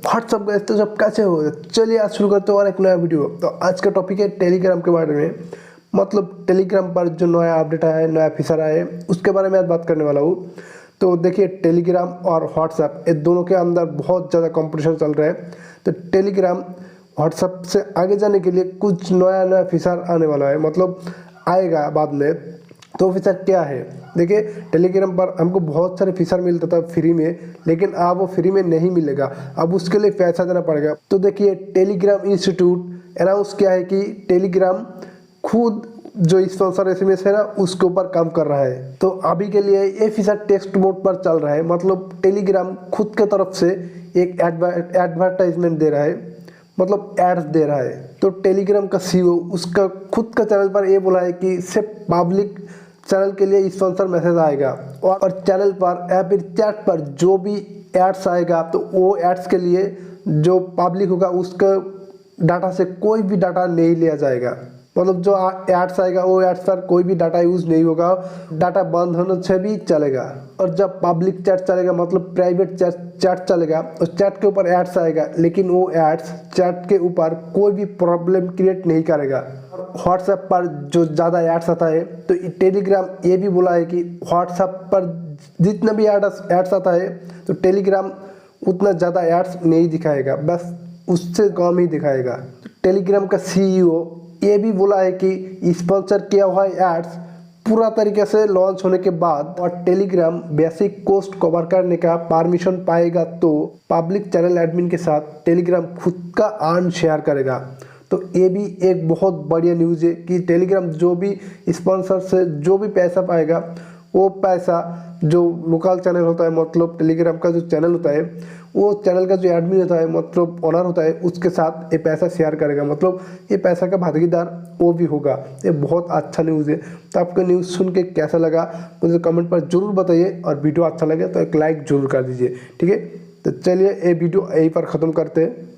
WhatsApp गए तो जब कैसे हो। चलिए आज शुरू करते हैं और एक नया वीडियो। तो आज का टॉपिक है टेलीग्राम के बारे में, मतलब टेलीग्राम पर जो नया अपडेट आया है, नया फीचर आया है, उसके बारे में आज बात करने वाला हूँ। तो देखिए, टेलीग्राम और व्हाट्सएप ये दोनों के अंदर बहुत ज़्यादा कंपटीशन चल रहा है। तो टेलीग्राम व्हाट्सएप से आगे जाने के लिए कुछ नया नया फीचर आने वाला है, मतलब आएगा बाद में। तो फीचर क्या है? देखिए, टेलीग्राम पर हमको बहुत सारे फीचर मिलता था फ्री में, लेकिन अब वो फ्री में नहीं मिलेगा, अब उसके लिए पैसा देना पड़ेगा। तो देखिए, टेलीग्राम इंस्टीट्यूट अनाउंस किया है कि टेलीग्राम खुद जो स्पॉन्सर एसएमएस है ना, उसके ऊपर काम कर रहा है। तो अभी के लिए ये फीचर टेस्ट मोड पर चल रहा है, मतलब टेलीग्राम खुद के तरफ से एक एडवर्टाइजमेंट दे रहा है, मतलब एड्स दे रहा है। तो टेलीग्राम का सीईओ उसका खुद का चैनल पर ये बोला है कि सिर्फ पब्लिक चैनल के लिए स्पॉन्सर मैसेज आएगा, और चैनल पर या फिर चैट पर जो भी एड्स आएगा तो वो एड्स के लिए जो पब्लिक होगा उसका डाटा से कोई भी डाटा नहीं लिया जाएगा। मतलब जो एड्स आएगा वो एड्स पर कोई भी डाटा यूज नहीं होगा, डाटा बंद होने से भी चलेगा। और जब पब्लिक चैट चलेगा, मतलब प्राइवेट चैट चलेगा, उस चैट के ऊपर एड्स आएगा, लेकिन वो एड्स चैट के ऊपर कोई भी प्रॉब्लम क्रिएट नहीं करेगा। व्हाट्सएप पर जो ज़्यादा एड्स आता है, तो टेलीग्राम ये भी बोला है कि व्हाट्सएप पर जितना भी एड्स आता है तो टेलीग्राम उतना ज़्यादा एड्स नहीं दिखाएगा, बस उससे कम ही दिखाएगा। तो टेलीग्राम का सीईओ ये भी बोला है कि स्पॉन्सर किया हुआ एड्स पूरा तरीके से लॉन्च होने के बाद और टेलीग्राम बेसिक कॉस्ट कवर करने का परमिशन पाएगा तो पब्लिक चैनल एडमिन के साथ टेलीग्राम खुद का अर्न शेयर करेगा। तो ये भी एक बहुत बढ़िया न्यूज़ है कि टेलीग्राम जो भी स्पॉन्सर से जो भी पैसा पाएगा, वो पैसा जो लोकल चैनल होता है, मतलब टेलीग्राम का जो चैनल होता है, वो चैनल का जो एडमिन होता है, मतलब ओनर होता है, उसके साथ ये पैसा शेयर करेगा, मतलब ये पैसा का भागीदार वो भी होगा। ये बहुत अच्छा न्यूज़ है। तो आपको न्यूज़ सुन के कैसा लगा मुझे कमेंट पर जरूर बताइए, और वीडियो अच्छा लगे तो एक लाइक जरूर कर दीजिए, ठीक है। तो चलिए ये वीडियो यहीं पर ख़त्म करते हैं।